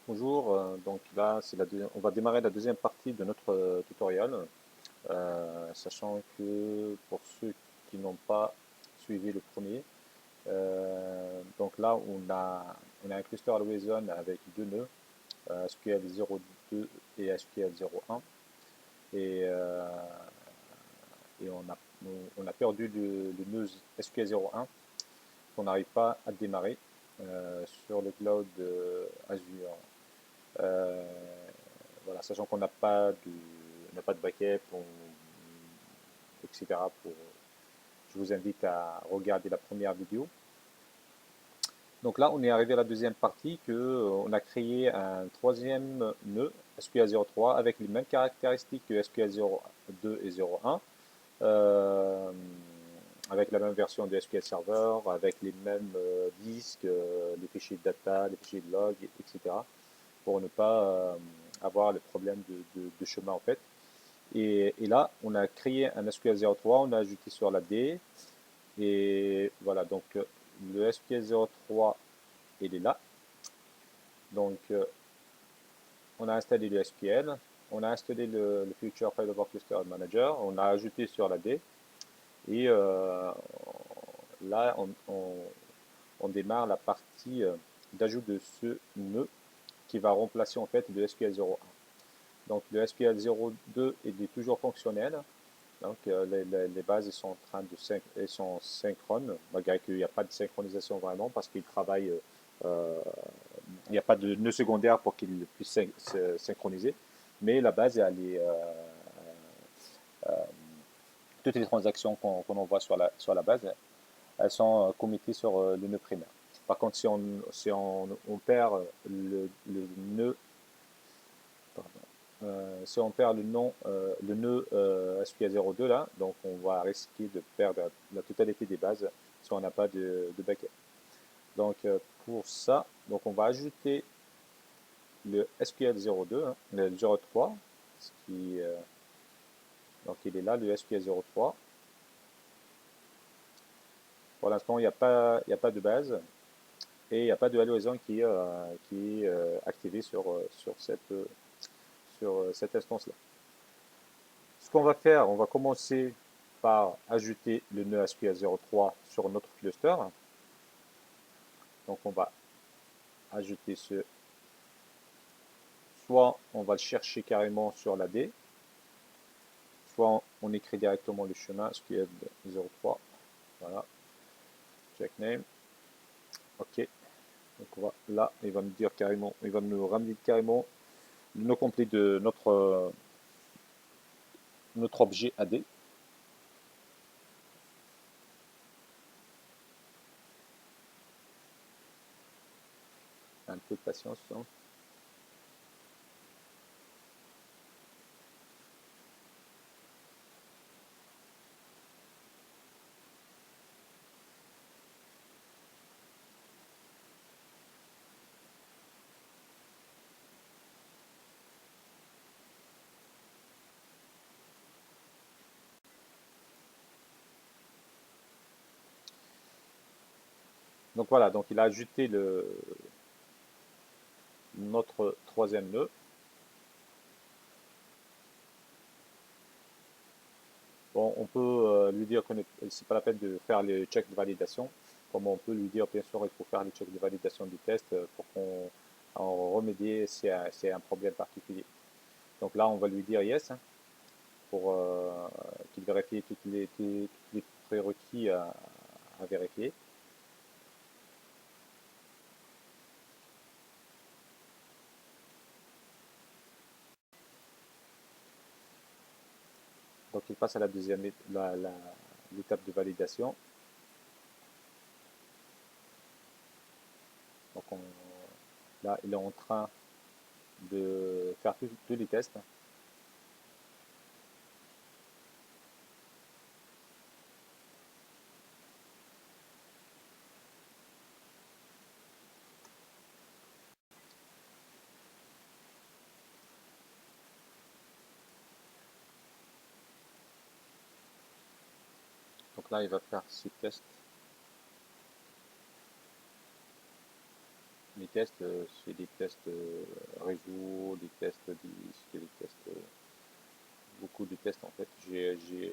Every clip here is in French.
Bonjour, donc là, on va démarrer la deuxième partie de notre tutoriel, sachant que pour ceux qui n'ont pas suivi le premier, donc là, on a un cluster Always-On avec deux nœuds, SQL 0.2 et SQL 0.1, et, euh, et on a perdu le nœud SQL 0.1 qu'on n'arrive pas à démarrer sur le cloud Azure. Euh, voilà, sachant qu'on n'a pas de backup, etc. Je vous invite à regarder la première vidéo. Donc là, on est arrivé à la deuxième partie on a créé un troisième nœud SQL 03 avec les mêmes caractéristiques que SQL 02 et 01, avec la même version de SQL Server, avec les mêmes disques, les fichiers de data, les fichiers de log, etc. pour ne pas avoir le problème de chemin en fait. Et là, on a créé un SQL 03, on a ajouté sur la D. Et voilà, donc le SQL 03, il est là. Donc, on a installé le SQL, on a installé le Future Failover Cluster Manager, on a ajouté sur la D. Et là, on démarre la partie d'ajout de ce nœud qui va remplacer en fait le SQL 01. Donc, le SQL 02, il est toujours fonctionnel. Donc, les bases sont en train elles sont synchrones, malgré qu'il n'y a pas de synchronisation vraiment, parce qu'ils travaillent, il n'y a pas de nœud secondaire pour qu'ils puissent se synchroniser. Mais la base, toutes les transactions qu'on envoie sur la base, elles sont committées sur le nœud primaire. Par contre, si on perd le nœud, pardon, si on perd le nœud SQL 02 là, donc on va risquer de perdre la totalité des bases si on n'a pas de backup. Donc pour ça, donc on va ajouter le SQL 02, hein, le 03, donc il est là, le SQL 03. Pour l'instant, il n'y a pas de base et il n'y a pas de Always-On qui est activé sur cette instance-là. Ce qu'on va faire, on va commencer par ajouter le nœud SQL 03 sur notre cluster. Donc on va ajouter soit on va le chercher carrément sur la D, soit on écrit directement le chemin SQL 03. Voilà, check name. OK. Donc là, il va me dire carrément, il va nous ramener carrément le nom complet de notre objet AD. Un peu de patience. Hein. Donc voilà, donc il a ajouté notre troisième nœud. Bon, on peut lui dire que c'est pas la peine de faire les checks de validation. Comme on peut lui dire, bien sûr, il faut faire les checks de validation du test pour qu'on en remédie si c'est un problème particulier. Donc là, on va lui dire yes hein, pour qu'il vérifie tous les prérequis à vérifier. Donc il passe à la deuxième l'étape de validation. Donc là, il est en train de faire tous les tests. Donc là, il va faire ce test. Les tests, c'est des tests réseau, des tests disques, des tests, beaucoup de tests en fait. J'ai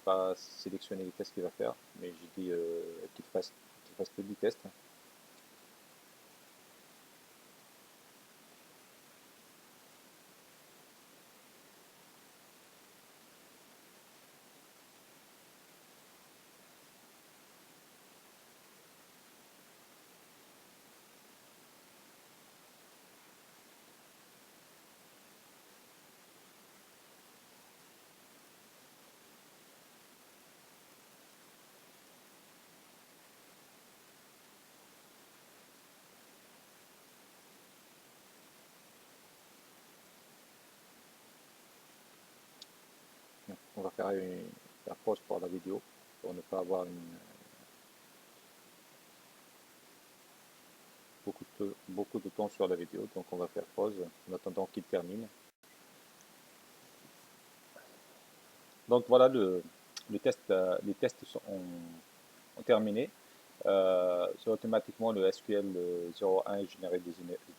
pas sélectionné les tests qu'il va faire, mais j'ai dit qu'il fasse que 10 tests. On va faire la pause pour la vidéo pour ne pas avoir beaucoup de temps sur la vidéo. Donc on va faire pause en attendant qu'il termine. Donc voilà, les tests ont terminé. C'est automatiquement le SQL 01 est généré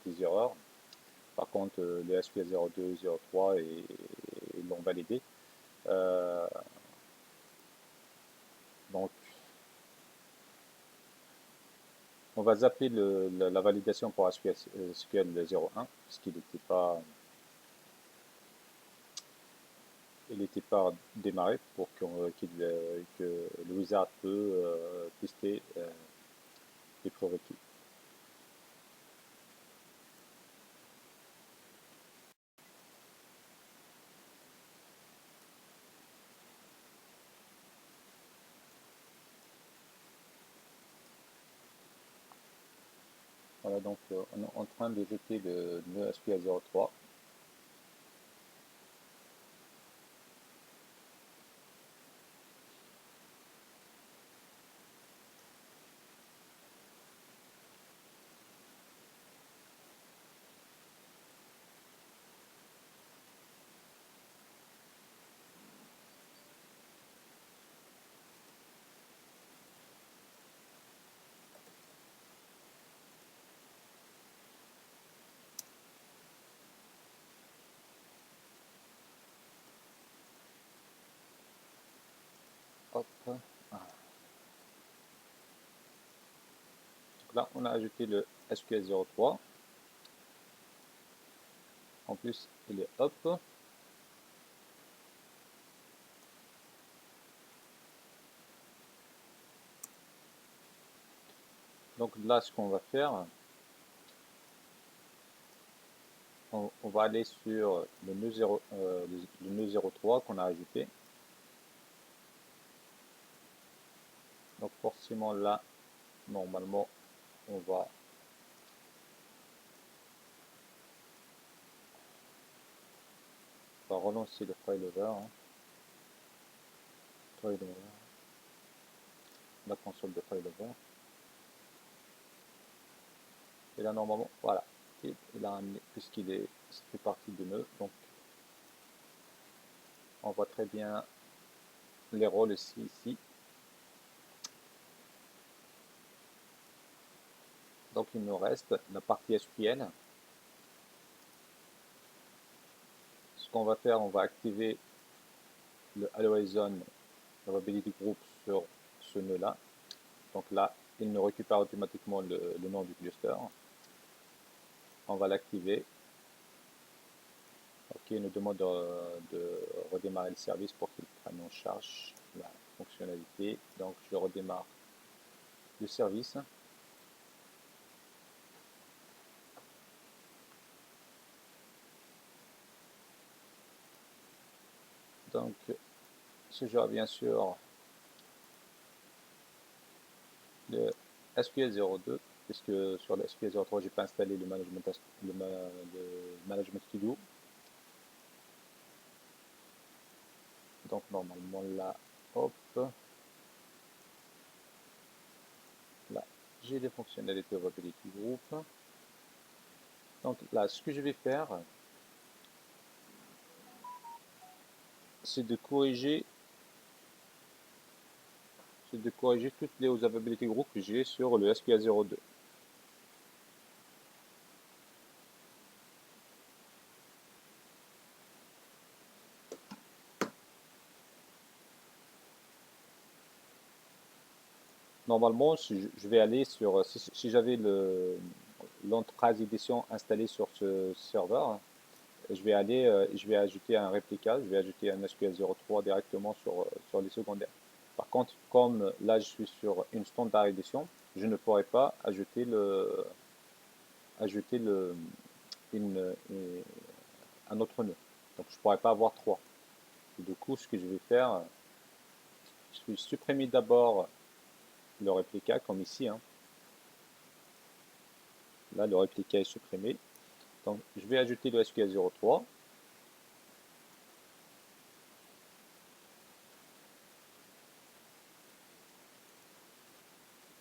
des erreurs. Par contre, le SQL 02, 03 ils l'ont validé. Donc, on va zapper la validation pour SQL 01 parce qu'il n'était pas, démarré pour que le wizard peut tester les prérequis. Voilà, donc on est en train de jeter le SQL 03. Hop. Ah. Donc là, on a ajouté le SQL 03. En plus, il est hop. Donc là, ce qu'on va faire, on va aller sur le nœud 03 qu'on a ajouté. Donc forcément là, normalement, on va relancer le failover. La console de failover. Et là, normalement, voilà. Il a puisqu'il est, ça fait partie de nœud, donc on voit très bien les rôles ici. Donc il nous reste la partie SQL. Ce qu'on va faire, on va activer le Always-On Availability Group sur ce nœud-là. Donc là, il nous récupère automatiquement le nom du cluster. On va l'activer. Ok, il nous demande de redémarrer le service pour qu'il prenne en charge la fonctionnalité. Donc je redémarre le service. Donc si je reviens sur le SQL 02, puisque sur le SQL 03, j'ai pas installé le management studio. Donc normalement là, hop, là, j'ai les fonctionnalités Availability Group. Donc là, ce que je vais faire, c'est de corriger toutes les Availability Group que j'ai sur le SQL 02. normalement, si je vais aller sur, si j'avais l'Enterprise Edition installé sur ce serveur, je vais aller, je vais ajouter un réplica, je vais ajouter un SQL 03 directement sur les secondaires. Par contre, comme là je suis sur une Standard Edition, je ne pourrais pas ajouter un autre nœud. Donc je ne pourrais pas avoir trois. Et du coup, ce que je vais faire, je vais supprimer d'abord le réplica, comme ici, hein. Là, le réplica est supprimé. Donc, je vais ajouter le SQL 03.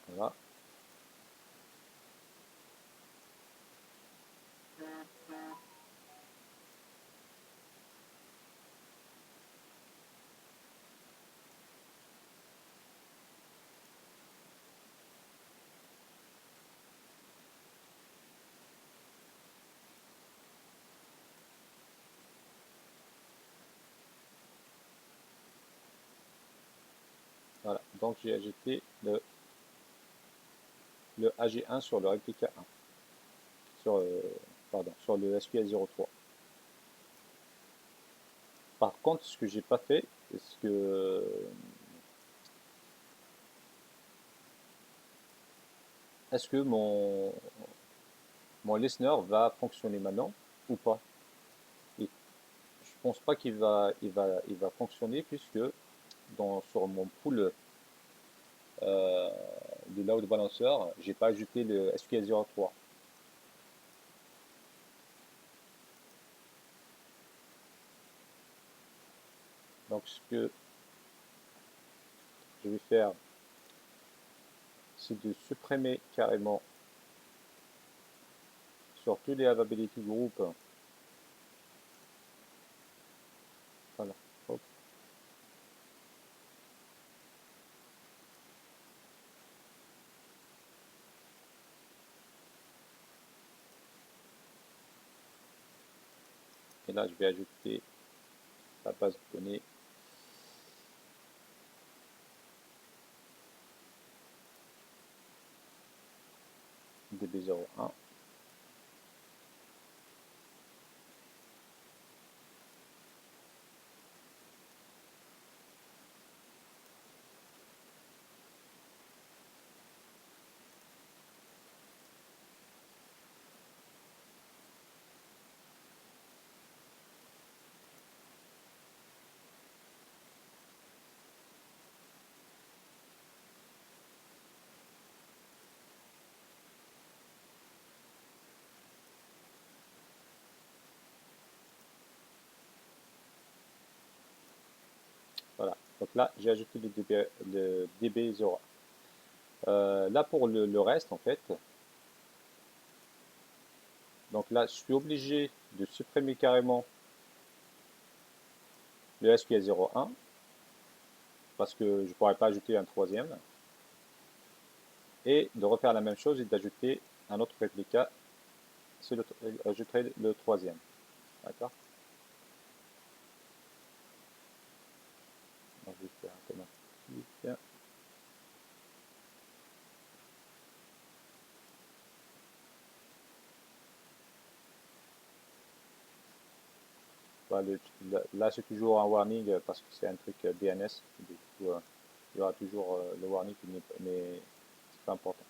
Voilà. Voilà. Donc, j'ai ajouté le AG1 sur le réplica 1. Pardon, sur le SQL 03. Par contre, ce que j'ai pas fait, est-ce que mon listener va fonctionner maintenant ou pas? Et je pense pas qu'il va fonctionner puisque sur mon pool de load balancer, j'ai pas ajouté le SQL 03. Donc ce que je vais faire, c'est de supprimer carrément sur tous les availability groups. Voilà. Hop. Et là, je vais ajouter la base de données DB01. Voilà. Donc là, j'ai ajouté le DB01. Là, pour le reste, en fait, donc là, je suis obligé de supprimer carrément le SQL 01 parce que je ne pourrais pas ajouter un troisième et de refaire la même chose et d'ajouter un autre réplica. J'ajouterai le troisième. D'accord. Donc, je vais faire automatique. Voilà, là, c'est toujours un warning parce que c'est un truc DNS. Du coup, il y aura toujours le warning, mais c'est pas important.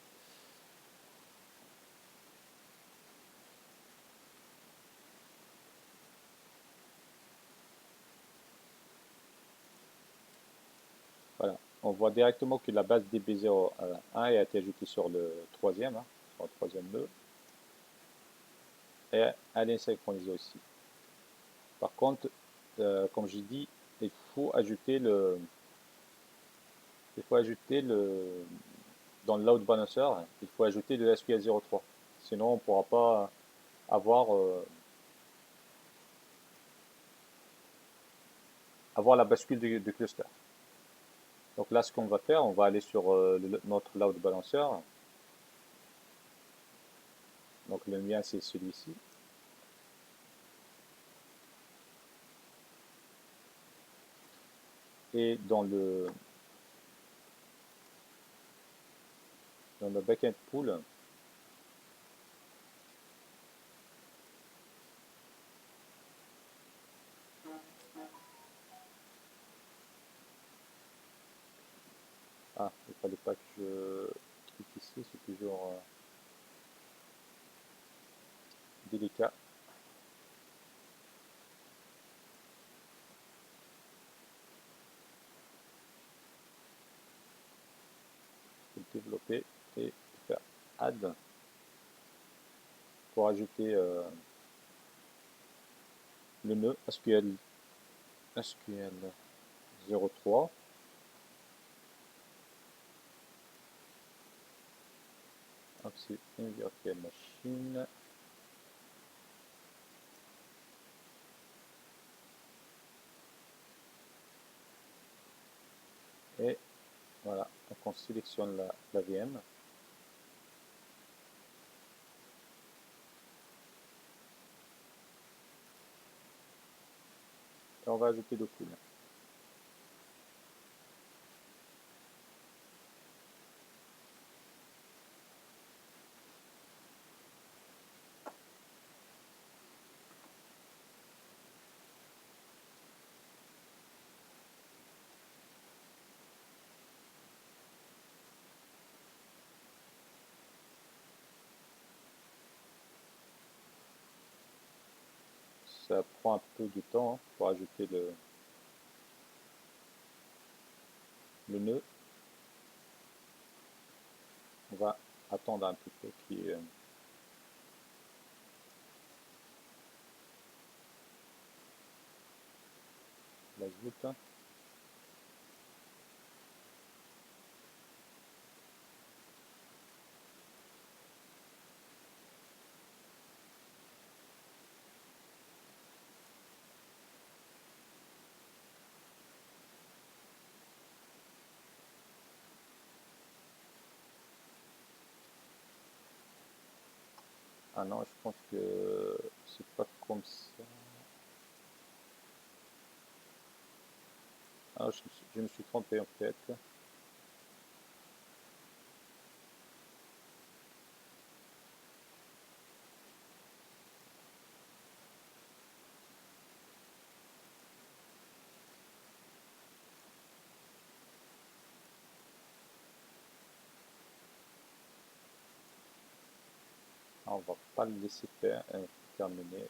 Voilà. On voit directement que la base DB01 a été ajoutée sur le troisième, hein, sur le troisième nœud, et elle est synchronisée aussi. Par contre, comme j'ai dit, il faut ajouter dans le load balancer, il faut ajouter le SQL 03. Sinon, on ne pourra pas avoir la bascule du cluster. Donc là, ce qu'on va faire, on va aller sur notre load balancer. Donc le mien, c'est celui-ci. Et dans le backend pool, ah, il ne fallait pas que je clique ici, c'est toujours délicat. Il faut le développer et faire add pour ajouter le nœud SQL 03. Donc c'est une virtuelle machine. Et voilà, donc on sélectionne la VM. Et on va ajouter le pool. Ça prend un peu de temps hein, pour ajouter le nœud. On va attendre un petit peu qu'il l'ajoute. Ah non, je pense que c'est pas comme ça. Ah, je me suis trompé en fait. Ah, on va pas le laisser faire, terminer.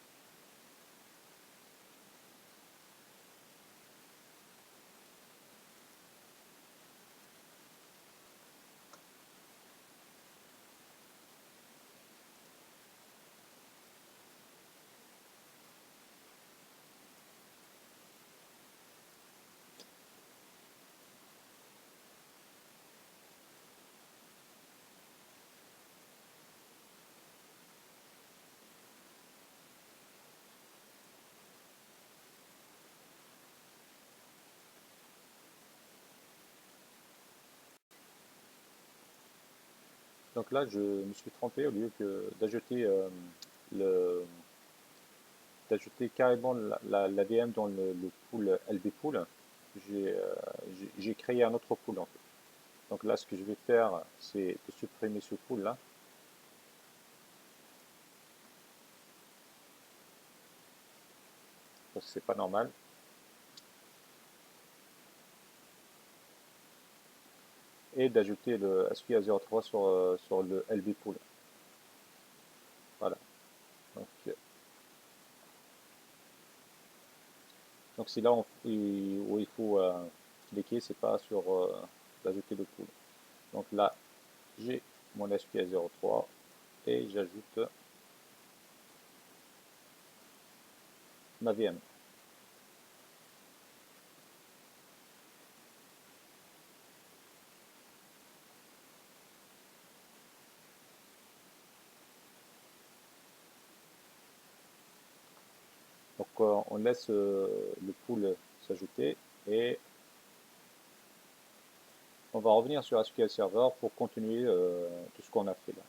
Donc là, je me suis trompé au lieu que d'ajouter d'ajouter carrément la VM dans le pool LB pool. J'ai créé un autre pool en fait. Donc là, ce que je vais faire, c'est de supprimer ce pool là. Parce que c'est pas normal. Et d'ajouter le SQL03 sur le LB pool. Voilà. Donc c'est là où il faut cliquer, c'est pas sur d'ajouter le pool. Donc là, j'ai mon SQL03 et j'ajoute ma VM. Donc on laisse le pool s'ajouter et on va revenir sur SQL Server pour continuer tout ce qu'on a fait là.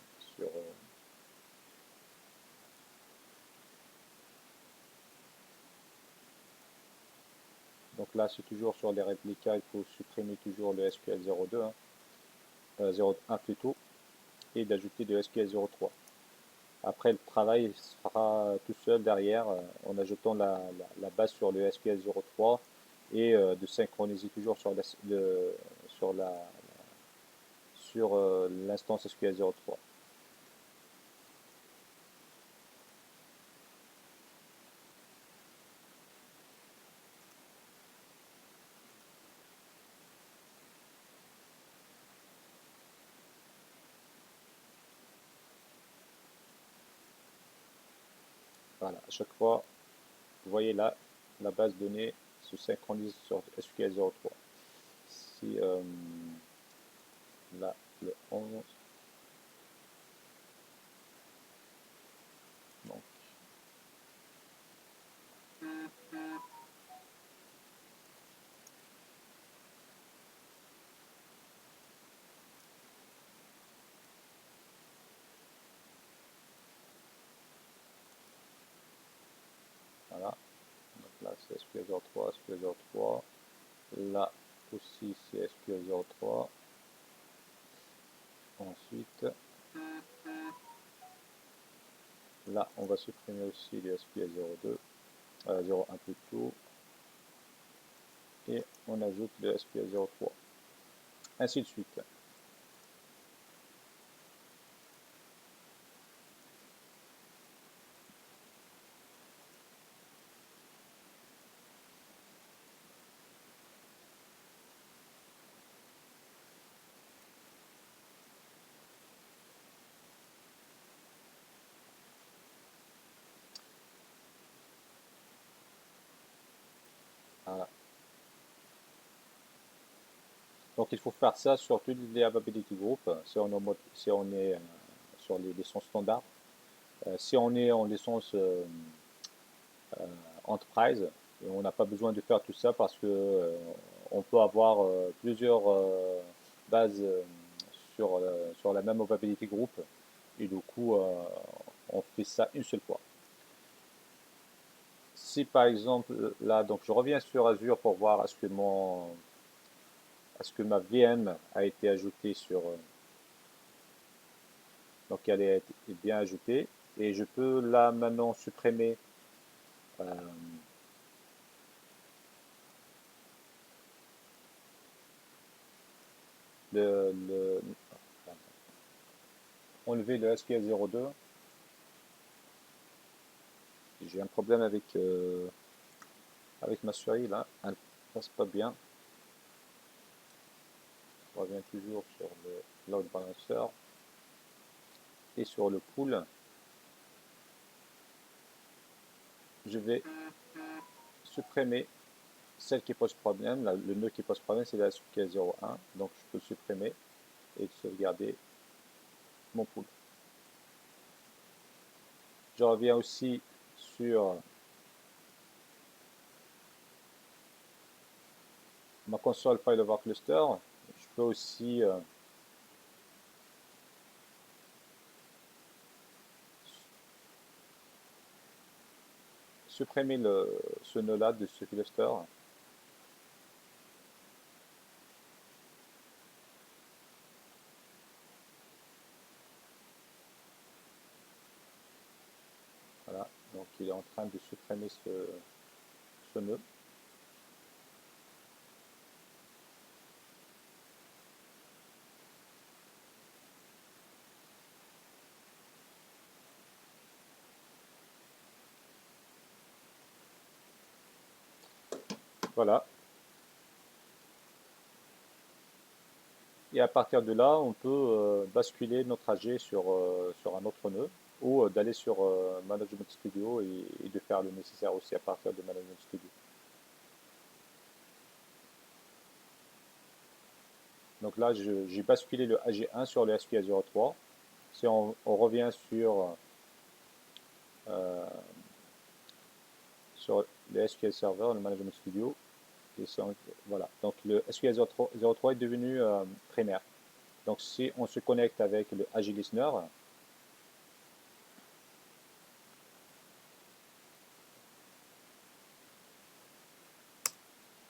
Donc là, c'est toujours sur les réplicas, il faut supprimer toujours le SQL 02, hein, 01 plutôt. et d'ajouter de SQL 03. Après, le travail sera tout seul derrière en ajoutant la base sur le SQL 03 et de synchroniser toujours sur l'instance SQL 03. Voilà, à chaque fois, vous voyez là, la base de données se synchronise sur SQL 03. Si là, le 11, donc voilà, donc là c'est SQL 03, SQL 03, là aussi c'est SQL 03, ensuite là on va supprimer aussi les SQL 02, 01 plutôt, et on ajoute le SQL 03, ainsi de suite. Voilà. Donc il faut faire ça sur toutes les availability groups, si on est sur les licences standards. Si on est en licence enterprise, on n'a pas besoin de faire tout ça parce que on peut avoir plusieurs bases sur la même observability group et du coup on fait ça une seule fois. Si par exemple là, donc je reviens sur Azure pour voir est-ce que ma VM a été ajoutée sur donc elle est bien ajoutée et je peux là maintenant supprimer enlever le SQL 02. J'ai un problème avec ma souris là, elle ne passe pas bien. Je reviens toujours sur le load balancer et sur le pool. Je vais supprimer celle qui pose problème. Le nœud qui pose problème, c'est la SQL 01. Donc je peux le supprimer et sauvegarder mon pool. Je reviens aussi sur ma console failover cluster. Je peux aussi supprimer ce nœud-là de ce cluster. Voilà, donc il est en train de supprimer ce nœud. Voilà. Et à partir de là, on peut basculer notre trajet sur un autre nœud ou d'aller sur Management Studio et de faire le nécessaire aussi à partir de Management Studio. Donc là, j'ai basculé le AG1 sur le SQL 03. Si on revient sur le SQL Server, le Management Studio, et voilà. Donc le SQL 03 est devenu primaire. Donc si on se connecte avec le AG Listener,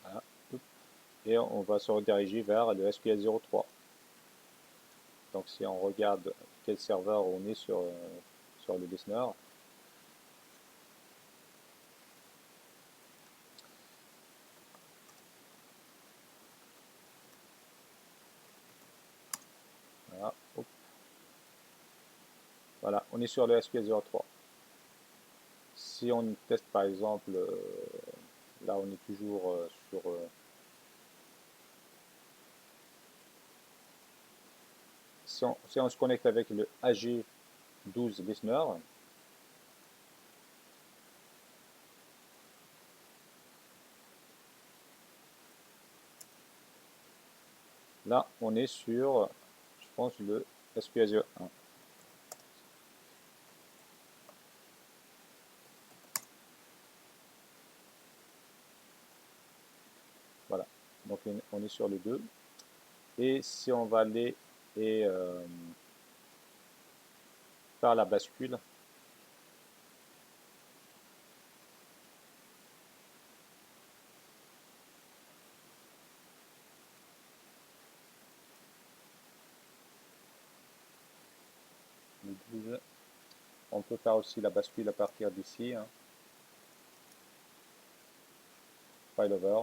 voilà, et on va se rediriger vers le SQL 03. Donc si on regarde quel serveur on est sur le listener, voilà, hop. Voilà, on est sur le SQL03. Si on teste par exemple, là on est toujours sur... si on se connecte avec le AG12 listener, là on est sur, je pense, le SQL 1. Voilà, donc on est sur le 2. Et si on va aller et faire la bascule, le 12, on peut faire aussi la bascule à partir d'ici, hein. Failover.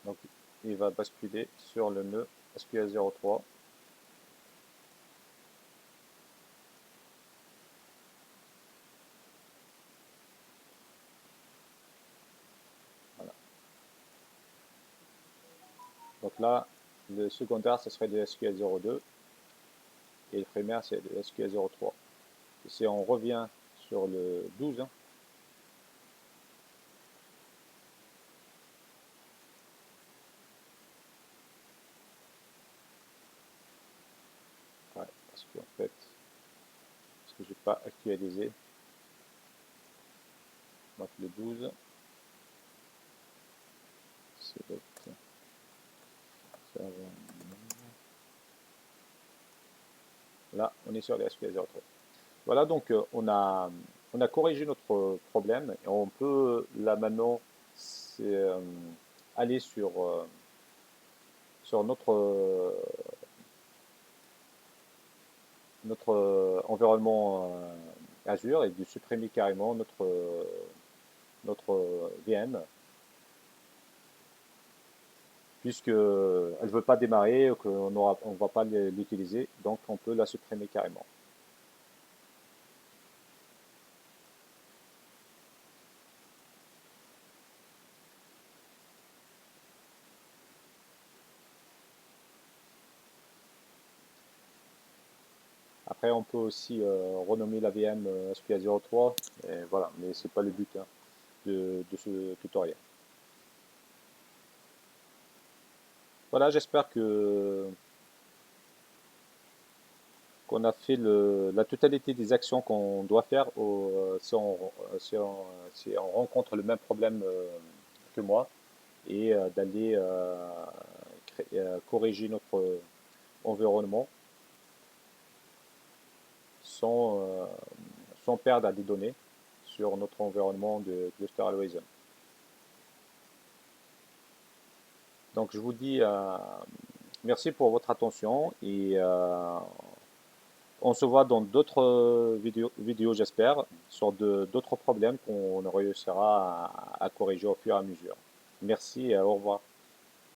Donc il va basculer sur le nœud SQL03. Voilà. Donc là, le secondaire, ce serait le SQL02 et le primaire, c'est le SQL03. Et si on revient sur le 12, hein, ouais, parce qu'en fait, parce que j'ai pas actualisé, donc le 12, select, là, on est sur le SQL03. Voilà, donc on a corrigé notre problème et on peut là maintenant aller sur notre environnement Azure et de supprimer carrément notre VM puisque elle ne veut pas démarrer, qu'on ne va pas l'utiliser, donc on peut la supprimer carrément. Après, on peut aussi renommer la VM SQL03, et voilà, mais c'est pas le but, hein, de ce tutoriel. Voilà, j'espère que qu'on a fait la totalité des actions qu'on doit faire si on rencontre le même problème que moi et d'aller corriger notre environnement sans, sans perdre des données sur notre environnement de cluster Always. Donc je vous dis merci pour votre attention et on se voit dans d'autres vidéos j'espère, sur d'autres problèmes qu'on réussira à corriger au fur et à mesure. Merci et au revoir.